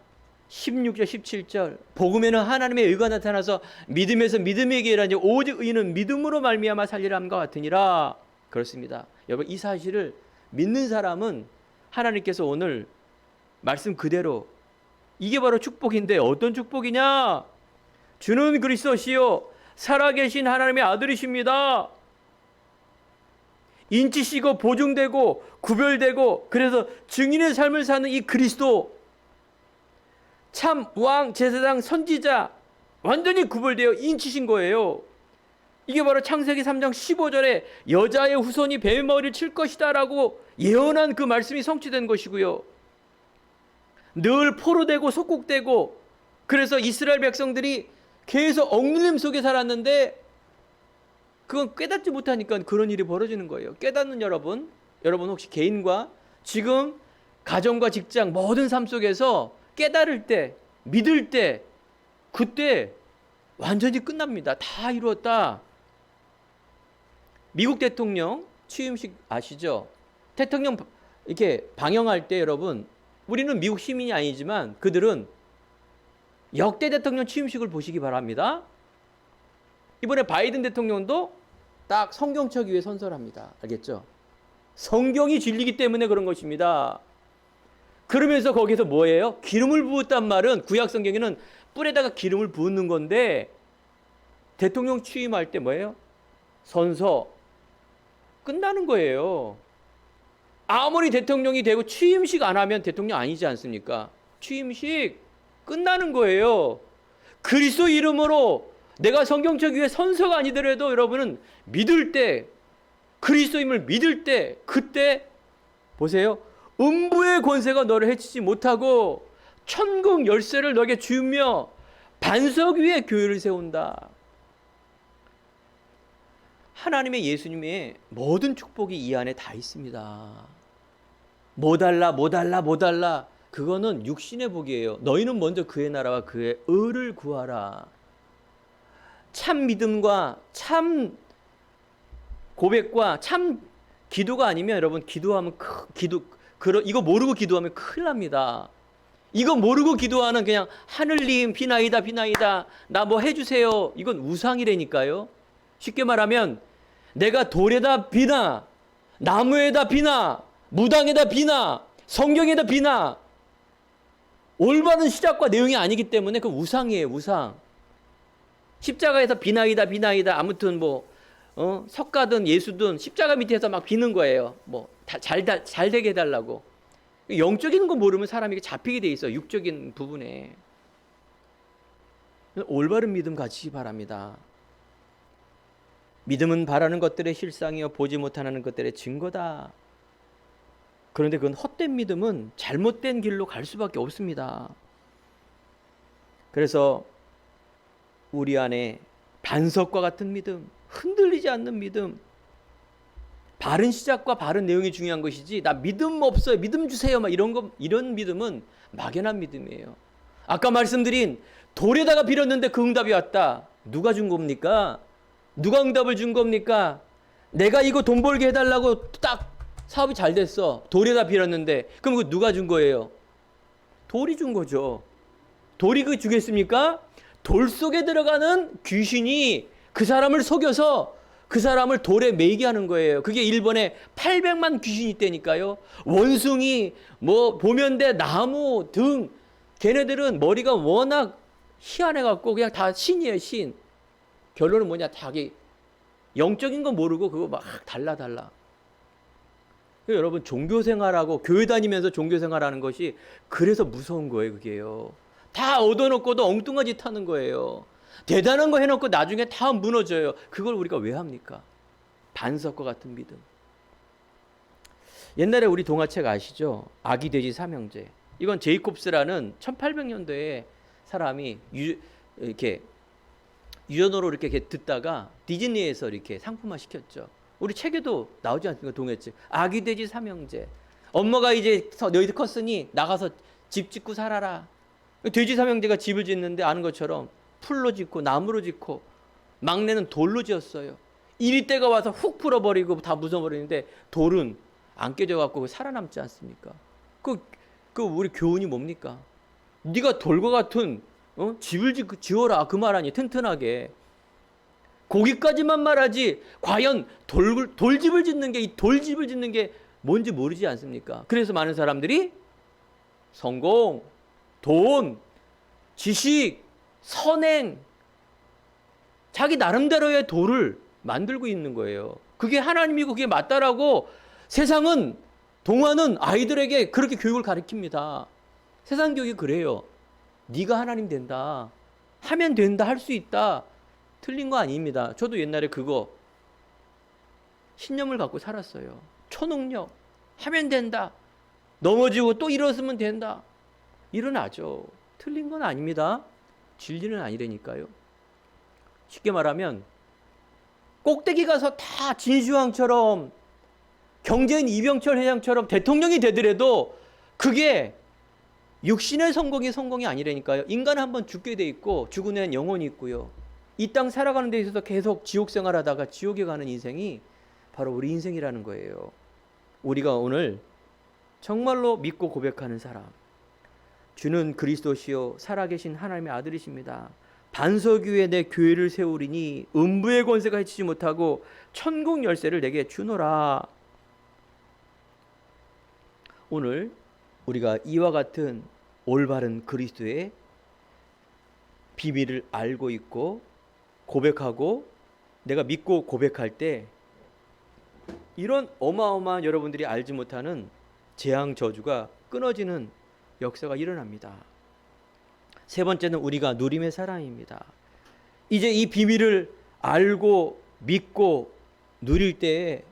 16절 17절, 복음에는 하나님의 의가 나타나서 믿음에서 믿음에게 이르니 오직 의인은 믿음으로 말미암아 살리라 함과 같으니라. 그렇습니다. 여러분, 이 사실을 믿는 사람은 하나님께서 오늘 말씀 그대로, 이게 바로 축복인데, 어떤 축복이냐? 주는 그리스도시요 살아계신 하나님의 아들이십니다. 인치시고 보증되고 구별되고, 그래서 증인의 삶을 사는 이 그리스도, 참 왕, 제사장, 선지자, 완전히 구별되어 인치신 거예요. 이게 바로 창세기 3장 15절에 여자의 후손이 뱀의 머리를 칠 것이다 라고 예언한 그 말씀이 성취된 것이고요. 늘 포로되고 속국되고, 그래서 이스라엘 백성들이 계속 억눌림 속에 살았는데 그건 깨닫지 못하니까 그런 일이 벌어지는 거예요. 깨닫는 여러분 혹시 개인과 지금 가정과 직장 모든 삶 속에서 깨달을 때, 믿을 때, 그때 완전히 끝납니다. 다 이루었다. 미국 대통령 취임식 아시죠? 대통령 이렇게 방영할 때 여러분, 우리는 미국 시민이 아니지만 그들은 역대 대통령 취임식을 보시기 바랍니다. 이번에 바이든 대통령도 딱 성경책 위에 선서합니다. 알겠죠? 성경이 진리기 때문에 그런 것입니다. 그러면서 거기서 뭐예요? 기름을 부었단 말은 구약 성경에는 뿔에다가 기름을 부은 건데, 대통령 취임할 때 뭐예요? 선서 끝나는 거예요. 아무리 대통령이 되고 취임식 안 하면 대통령 아니지 않습니까? 취임식 끝나는 거예요. 그리스도 이름으로 내가 성경책 위에 선서가 아니더라도 여러분은 믿을 때, 그리스도임을 믿을 때, 그때 보세요. 음부의 권세가 너를 해치지 못하고 천국 열쇠를 너에게 주며 반석 위에 교회를 세운다. 하나님의, 예수님의 모든 축복이 이 안에 다 있습니다. 뭐 달라 그거는 육신의 복이에요. 너희는 먼저 그의 나라와 그의 의를 구하라. 참 믿음과 참 고백과 참 기도가 아니면 여러분, 기도하면 이거 모르고 기도하면 큰일 납니다. 이거 모르고 기도하는 그냥 하늘님 비나이다 나 뭐 해주세요, 이건 우상이라니까요. 쉽게 말하면 내가 돌에다 비나, 나무에다 비나, 무당에다 비나, 성경에다 비나, 올바른 시작과 내용이 아니기 때문에 그 우상이에요, 우상. 십자가에서 비나이다 아무튼 뭐 석가든 예수든 십자가 밑에서 막 비는 거예요. 뭐 잘 되게 해달라고. 영적인 거 모르면 사람이 잡히게 돼 있어, 육적인 부분에. 올바른 믿음 가지시 바랍니다. 믿음은 바라는 것들의 실상이요 보지 못하는 것들의 증거다. 그런데 그건 헛된 믿음은 잘못된 길로 갈 수밖에 없습니다. 그래서 우리 안에 반석과 같은 믿음, 흔들리지 않는 믿음, 바른 시작과 바른 내용이 중요한 것이지, 나 믿음 없어요, 믿음 주세요, 막 이런 믿음은 막연한 믿음이에요. 아까 말씀드린 돌에다가 빌었는데 그 응답이 왔다. 누가 준 겁니까? 누가 응답을 준 겁니까? 내가 이거 돈 벌게 해달라고 딱 사업이 잘 됐어. 돌에다 빌었는데. 그럼 그 누가 준 거예요? 돌이 준 거죠. 돌이 그 주겠습니까? 돌 속에 들어가는 귀신이 그 사람을 속여서 그 사람을 돌에 매이게 하는 거예요. 그게 일본에 800만 귀신이 있다니까요. 원숭이, 뭐 보면대, 나무 등 걔네들은 머리가 워낙 희한해갖고 그냥 다 신이에요, 신. 결론은 뭐냐, 자기 영적인 거 모르고 그거 막 달라. 여러분, 종교생활하고 교회 다니면서 종교생활하는 것이 그래서 무서운 거예요. 그게요. 다 얻어놓고도 엉뚱한 짓 하는 거예요. 대단한 거 해놓고 나중에 다 무너져요. 그걸 우리가 왜 합니까? 반석과 같은 믿음. 옛날에 우리 동화책 아시죠? 아기 돼지 삼형제. 이건 제이콥스라는 1800년도에 사람이 이렇게 유전어로 이렇게 듣다가 디즈니에서 이렇게 상품화 시켰죠. 우리 책에도 나오지 않습니까? 동화책. 아기 돼지 삼형제. 엄마가 이제 너희들 컸으니 나가서 집 짓고 살아라. 돼지 삼형제가 집을 짓는데 아는 것처럼 풀로 짓고 나무로 짓고 막내는 돌로 지었어요. 이리 때가 와서 훅 풀어버리고 다 부숴버리는데 돌은 안 깨져갖고 살아남지 않습니까? 그 우리 교훈이 뭡니까? 네가 돌과 같은 집을 지어라 그 말 아니, 튼튼하게. 거기까지만 말하지 과연 돌집을 짓는 게, 이 돌집을 짓는 게 뭔지 모르지 않습니까? 그래서 많은 사람들이 성공, 돈, 지식, 선행, 자기 나름대로의 도를 만들고 있는 거예요. 그게 하나님이고 그게 맞다라고 세상은, 동화는 아이들에게 그렇게 교육을 가르칩니다. 세상 교육이 그래요. 네가 하나님 된다, 하면 된다, 할 수 있다. 틀린 거 아닙니다. 저도 옛날에 그거 신념을 갖고 살았어요. 초능력, 하면 된다, 넘어지고 또 일어서면 된다. 일어나죠. 틀린 건 아닙니다. 진리는 아니라니까요. 쉽게 말하면 꼭대기 가서 다 진시황처럼, 경제인 이병철 회장처럼 대통령이 되더라도 그게 육신의 성공이 아니라니까요. 인간은 한번 죽게 돼 있고 죽은 애는 영혼이 있고요. 이 땅 살아가는 데 있어서 계속 지옥 생활하다가 지옥에 가는 인생이 바로 우리 인생이라는 거예요. 우리가 오늘 정말로 믿고 고백하는 사람, 주는 그리스도시요 살아계신 하나님의 아들이십니다. 반석 위에 내 교회를 세우리니 음부의 권세가 해치지 못하고 천국 열쇠를 내게 주노라. 오늘 우리가 이와 같은 올바른 그리스도의 비밀을 알고 있고 고백하고 내가 믿고 고백할 때 이런 어마어마한, 여러분들이 알지 못하는 재앙 저주가 끊어지는 역사가 일어납니다. 세 번째는 우리가 누림의 사람입니다. 이제 이 비밀을 알고 믿고 누릴 때에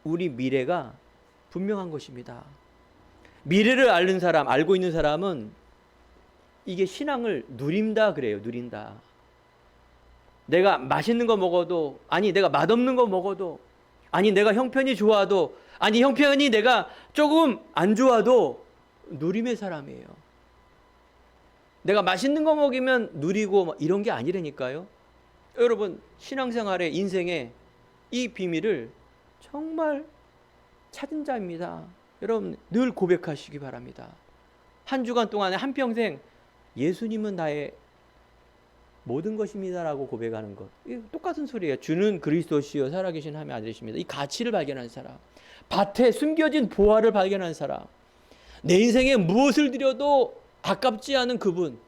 우리 미래가 분명한 것입니다. 미래를 아는 사람, 알고 있는 사람은 이게 신앙을 누린다 그래요. 누린다. 내가 맛있는 거 먹어도, 아니 내가 맛없는 거 먹어도, 아니 내가 형편이 좋아도, 아니 형편이 내가 조금 안 좋아도 누림의 사람이에요. 내가 맛있는 거 먹이면 누리고 이런 게 아니라니까요. 여러분, 신앙생활의 인생에 이 비밀을 정말 찾은 자입니다. 여러분 늘 고백하시기 바랍니다. 한 주간 동안에 한평생 예수님은 나의 모든 것입니다라고 고백하는 것, 똑같은 소리예요. 주는 그리스도시요 살아계신 하나님의 아들이십니다. 이 가치를 발견한 사람, 밭에 숨겨진 보화를 발견한 사람, 내 인생에 무엇을 드려도 아깝지 않은 그분,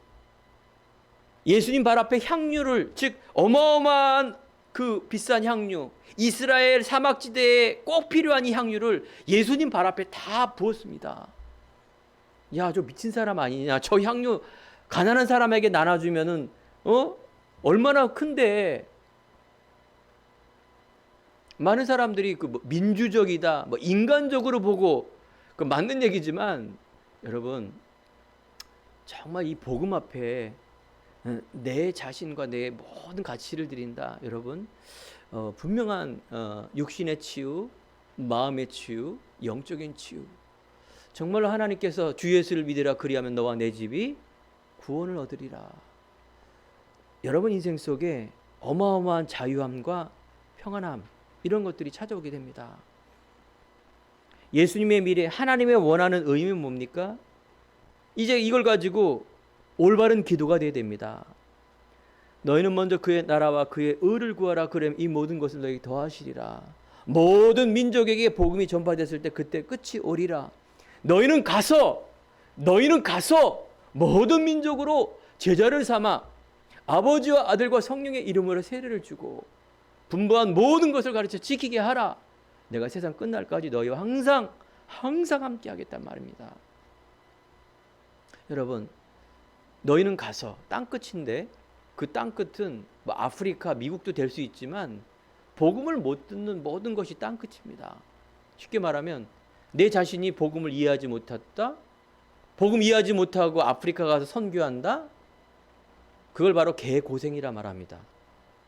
예수님 발 앞에 향유를, 즉 어마어마한 그 비싼 향유, 이스라엘 사막지대에 꼭 필요한 이 향유를 예수님 발 앞에 다 부었습니다. 야, 저 미친 사람 아니냐, 저 향유 가난한 사람에게 나눠주면은 얼마나 큰데. 많은 사람들이 그 민주적이다, 인간적으로 보고 그 맞는 얘기지만, 여러분 정말 이 복음 앞에 내 자신과 내 모든 가치를 드린다. 여러분 분명한 육신의 치유, 마음의 치유, 영적인 치유, 정말로 하나님께서 주 예수를 믿으라 그리하면 너와 내 집이 구원을 얻으리라. 여러분 인생 속에 어마어마한 자유함과 평안함, 이런 것들이 찾아오게 됩니다. 예수님의 미래, 하나님의 원하는 의미는 뭡니까? 이제 이걸 가지고 올바른 기도가 되어야 됩니다. 너희는 먼저 그의 나라와 그의 의를 구하라. 그러면 이 모든 것을 너희에게 더하시리라. 모든 민족에게 복음이 전파됐을 때 그때 끝이 오리라. 너희는 가서 모든 민족으로 제자를 삼아 아버지와 아들과 성령의 이름으로 세례를 주고 분부한 모든 것을 가르쳐 지키게 하라. 내가 세상 끝날까지 너희와 항상 함께 하겠단 말입니다. 여러분, 너희는 가서 땅끝인데 그 땅끝은 뭐 아프리카, 미국도 될 수 있지만 복음을 못 듣는 모든 것이 땅끝입니다. 쉽게 말하면 내 자신이 복음을 이해하지 못했다. 복음 이해하지 못하고 아프리카 가서 선교한다. 그걸 바로 개고생이라 말합니다.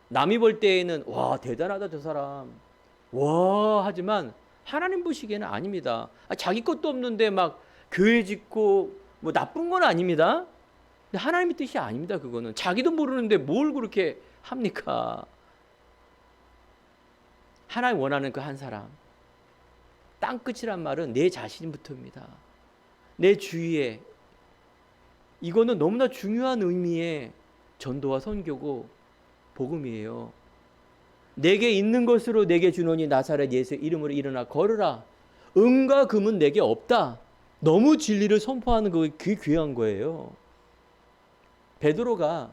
남이 볼 때에는 와 대단하다 저 사람. 와 하지만 하나님 보시기에는 아닙니다. 자기 것도 없는데 막 교회 짓고 뭐 나쁜 건 아닙니다. 근데 하나님의 뜻이 아닙니다. 그거는 자기도 모르는데 뭘 그렇게 합니까? 하나님 원하는 그 한 사람. 땅끝이란 말은 내 자신부터입니다. 내 주위에. 이거는 너무나 중요한 의미의 전도와 선교고 복음이에요. 내게 있는 것으로 내게 주노니 나사렛 예수의 이름으로 일어나 걸으라. 은과 금은 내게 없다. 너무 진리를 선포하는 그게 귀한 거예요. 베드로가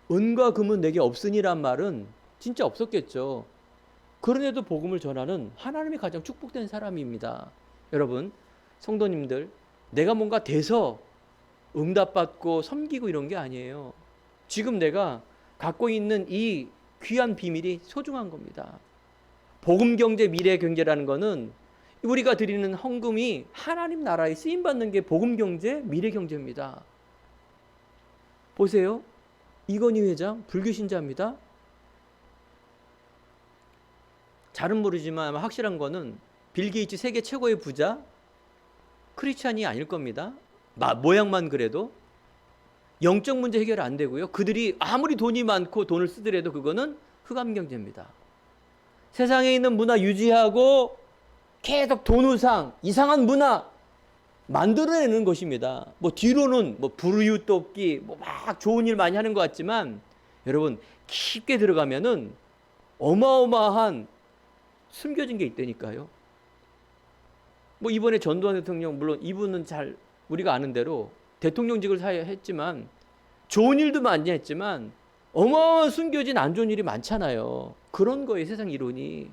은과 금은 내게 없으니란 말은 진짜 없었겠죠. 그런데도 복음을 전하는 하나님이 가장 축복된 사람입니다. 여러분, 성도님들, 내가 뭔가 돼서 응답받고 섬기고 이런 게 아니에요. 지금 내가 갖고 있는 이 귀한 비밀이 소중한 겁니다. 복음 경제, 미래 경제라는 거는 우리가 드리는 헌금이 하나님 나라에 쓰임 받는 게 복음 경제, 미래 경제입니다. 보세요. 이건희 회장 불교 신자입니다. 잘은 모르지만 아마 확실한 거는 빌 게이츠 세계 최고의 부자 크리스찬이 아닐 겁니다. 모양만 그래도 영적 문제 해결 안 되고요. 그들이 아무리 돈이 많고 돈을 쓰더라도 그거는 흑암 경제입니다. 세상에 있는 문화 유지하고 계속 돈우상, 이상한 문화 만들어내는 것입니다. 뭐 뒤로는 뭐 불우유 돕기, 뭐 막 좋은 일 많이 하는 것 같지만 여러분 깊게 들어가면은 어마어마한 숨겨진 게 있다니까요. 뭐 이번에 전두환 대통령 물론 이분은 잘 우리가 아는 대로 대통령직을 사회했지만 좋은 일도 많이 했지만 어마어마한 숨겨진 안 좋은 일이 많잖아요. 그런 거예요, 세상 이론이.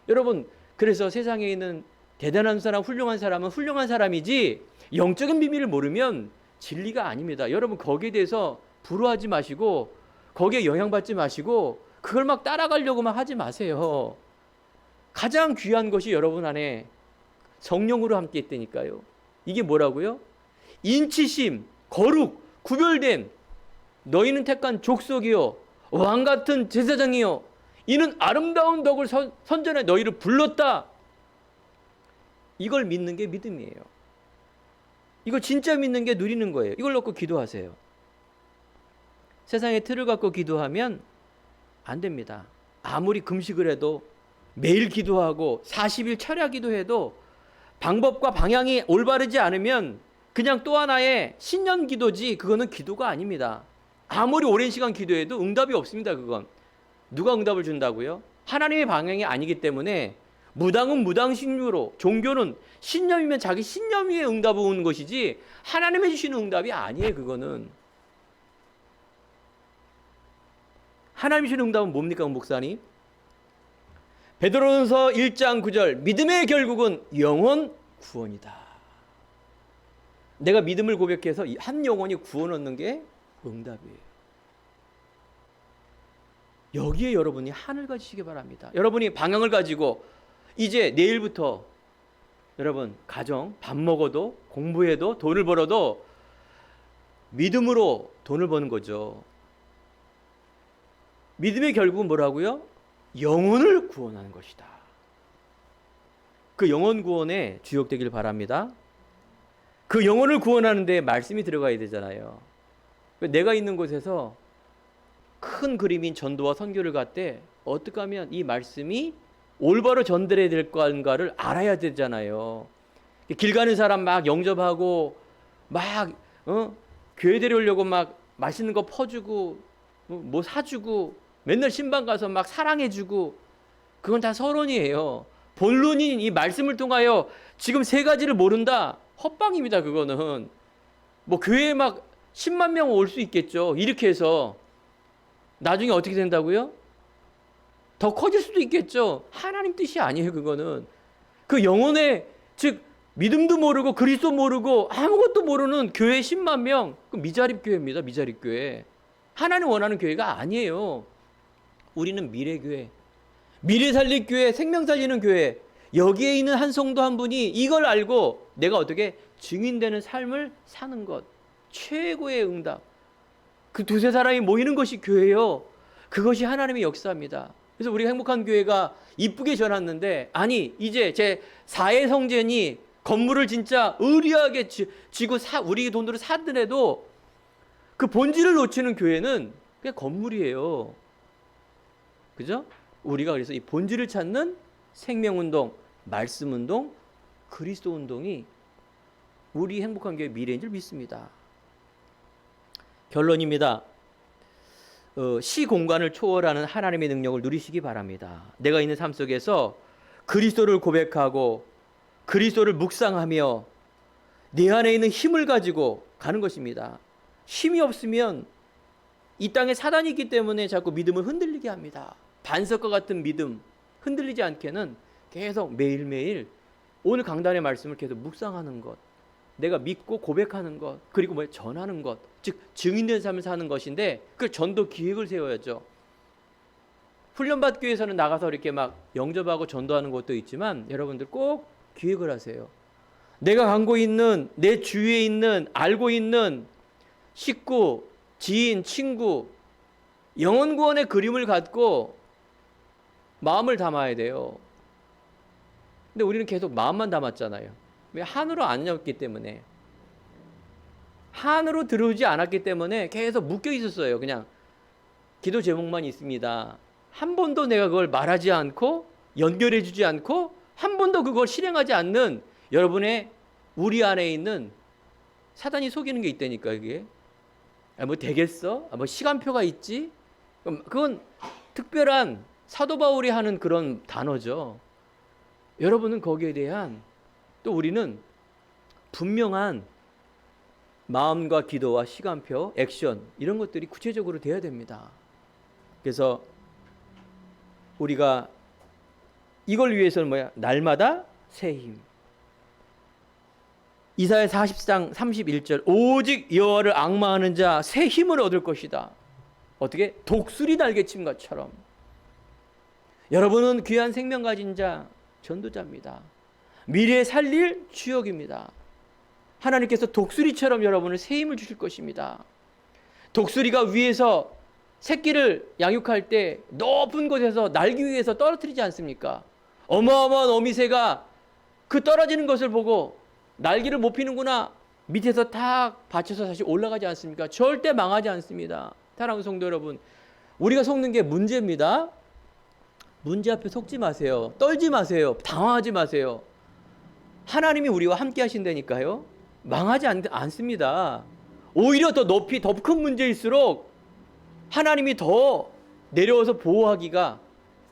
여러분, 그래서 세상에 있는 대단한 사람, 훌륭한 사람은 훌륭한 사람이지 영적인 비밀을 모르면 진리가 아닙니다. 여러분, 거기에 대해서 불화하지 마시고 거기에 영향받지 마시고 그걸 막 따라가려고만 하지 마세요. 가장 귀한 것이 여러분 안에 성령으로 함께 있다니까요. 이게 뭐라고요? 인치심, 거룩, 구별됨. 너희는 택한 족속이요 왕같은 제사장이요 이는 아름다운 덕을 선전해 너희를 불렀다. 이걸 믿는 게 믿음이에요. 이걸 진짜 믿는 게 누리는 거예요. 이걸 놓고 기도하세요. 세상의 틀을 갖고 기도하면 안 됩니다. 아무리 금식을 해도 매일 기도하고 40일 철야 기도해도 방법과 방향이 올바르지 않으면 그냥 또 하나의 신년 기도지 그거는 기도가 아닙니다. 아무리 오랜 시간 기도해도 응답이 없습니다. 그건 누가 응답을 준다고요? 하나님의 방향이 아니기 때문에 무당은 무당식으로 종교는 신념이면 자기 신념 위에 응답을 오는 것이지 하나님이 주시는 응답이 아니에요. 그거는 하나님이 주시는 응답은 뭡니까 목사님? 베드로전서 1장 9절 믿음의 결국은 영혼 구원이다. 내가 믿음을 고백해서 한 영혼이 구원 얻는 게 응답이에요. 여기에 여러분이 한을 가지시기 바랍니다. 여러분이 방향을 가지고 이제 내일부터 여러분 가정 밥 먹어도 공부해도 돈을 벌어도 믿음으로 돈을 버는 거죠. 믿음의 결국은 뭐라고요? 영혼을 구원하는 것이다. 그 영혼 구원에 주역되길 바랍니다. 그 영혼을 구원하는 데 말씀이 들어가야 되잖아요. 내가 있는 곳에서 큰 그림인 전도와 선교를 갈 때 어떻게 하면 이 말씀이 올바로 전달해야 될 건가를 알아야 되잖아요. 길 가는 사람 막 영접하고 막 교회 데려오려고 막 맛있는 거 퍼주고 뭐 사주고 맨날 신방 가서 막 사랑해주고 그건 다 서론이에요. 본론인 이 말씀을 통하여 지금 세 가지를 모른다. 헛방입니다. 그거는 뭐 교회에 막 10만 명 올 수 있겠죠. 이렇게 해서 나중에 어떻게 된다고요? 더 커질 수도 있겠죠. 하나님 뜻이 아니에요. 그거는 그 영혼의, 즉 믿음도 모르고 그리스도 모르고 아무것도 모르는 교회 10만 명, 그 미자립 교회입니다. 미자립 교회. 하나님 원하는 교회가 아니에요. 우리는 미래 교회, 미래 살릴 교회, 생명 살리는 교회. 여기에 있는 한 성도 한 분이 이걸 알고 내가 어떻게 증인되는 삶을 사는 것, 최고의 응답. 그 두세 사람이 모이는 것이 교회요. 그것이 하나님의 역사입니다. 그래서 우리 행복한 교회가 이쁘게 전했는데, 아니 이제 제 4회 성전이 건물을 진짜 의리하게 지고 우리 돈으로 사더라도 그 본질을 놓치는 교회는 그냥 건물이에요. 그죠? 우리가 그래서 이 본질을 찾는 생명운동, 말씀운동, 그리스도 운동이 우리 행복한 교회 미래인 줄 믿습니다. 결론입니다. 시공간을 초월하는 하나님의 능력을 누리시기 바랍니다. 내가 있는 삶 속에서 그리스도를 고백하고 그리스도를 묵상하며 내 안에 있는 힘을 가지고 가는 것입니다. 힘이 없으면 이 땅에 사단이 있기 때문에 자꾸 믿음을 흔들리게 합니다. 반석과 같은 믿음 흔들리지 않게는 계속 매일매일 오늘 강단의 말씀을 계속 묵상하는 것, 내가 믿고 고백하는 것, 그리고 전하는 것, 즉 증인된 삶을 사는 것인데, 그 전도 기획을 세워야죠. 훈련받 교회에서는 나가서 이렇게 막 영접하고 전도하는 것도 있지만 여러분들 꼭 기획을 하세요. 내가 갖고 있는, 내 주위에 있는, 알고 있는 식구, 지인, 친구, 영혼 구원의 그림을 갖고 마음을 담아야 돼요. 근데 우리는 계속 마음만 담았잖아요. 왜? 한으로 안 였기 때문에. 한으로 들어오지 않았기 때문에 계속 묶여 있었어요. 그냥 기도 제목만 있습니다. 한 번도 내가 그걸 말하지 않고 연결해 주지 않고 한 번도 그걸 실행하지 않는 여러분의 우리 안에 있는 사단이 속이는 게 있다니까. 이게 뭐 되겠어? 뭐 시간표가 있지? 그건 특별한 사도 바울이 하는 그런 단어죠. 여러분은 거기에 대한, 또 우리는 분명한 마음과 기도와 시간표, 액션, 이런 것들이 구체적으로 돼야 됩니다. 그래서 우리가 이걸 위해서는 날마다 새 힘. 이사야 40장 31절, 오직 여호와를 앙망하는 자 새 힘을 얻을 것이다. 어떻게? 독수리 날개침 것처럼. 여러분은 귀한 생명 가진 자, 전도자입니다. 미래에 살릴 주역입니다. 하나님께서 독수리처럼 여러분을 새 힘을 주실 것입니다. 독수리가 위에서 새끼를 양육할 때 높은 곳에서 날기 위해서 떨어뜨리지 않습니까? 어마어마한 어미새가 그 떨어지는 것을 보고 날개를 못 피는구나, 밑에서 탁 받쳐서 다시 올라가지 않습니까? 절대 망하지 않습니다. 사랑하는 성도 여러분, 우리가 속는 게 문제입니다. 문제 앞에 속지 마세요. 떨지 마세요. 당황하지 마세요. 하나님이 우리와 함께 하신다니까요. 망하지 않습니다. 오히려 더 높이, 더 큰 문제일수록 하나님이 더 내려와서 보호하기가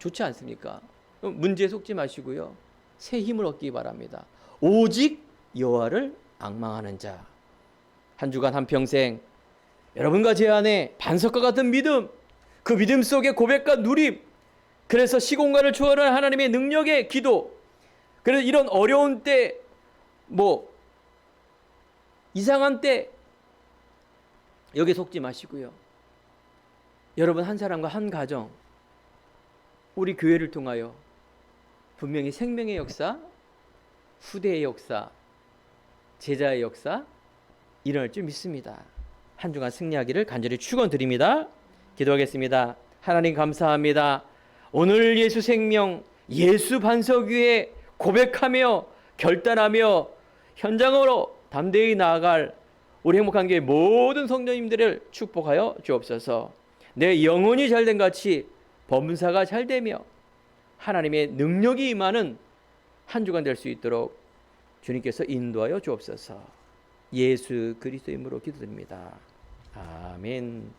좋지 않습니까? 문제에 속지 마시고요. 새 힘을 얻기 바랍니다. 오직 여호와를 앙망하는 자. 한 주간 한평생 여러분과 제 안에 반석과 같은 믿음, 그 믿음 속에 고백과 누림, 그래서 시공간을 초월한 하나님의 능력의 기도, 그래서 이런 어려운 때, 이상한 때 여기에 속지 마시고요. 여러분 한 사람과 한 가정, 우리 교회를 통하여 분명히 생명의 역사, 후대의 역사, 제자의 역사 일어날 줄 믿습니다. 한 주간 승리하기를 간절히 축원드립니다. 기도하겠습니다. 하나님 감사합니다. 오늘 예수 생명, 예수 반석 위에 고백하며 결단하며 현장으로 담대히 나아갈 우리 행복한 교회 모든 성도님들을 축복하여 주옵소서. 내 영혼이 잘된 같이 범사가 잘되며 하나님의 능력이 임하는 한 주간 될 수 있도록 주님께서 인도하여 주옵소서. 예수 그리스도 이름으로 기도드립니다. 아멘.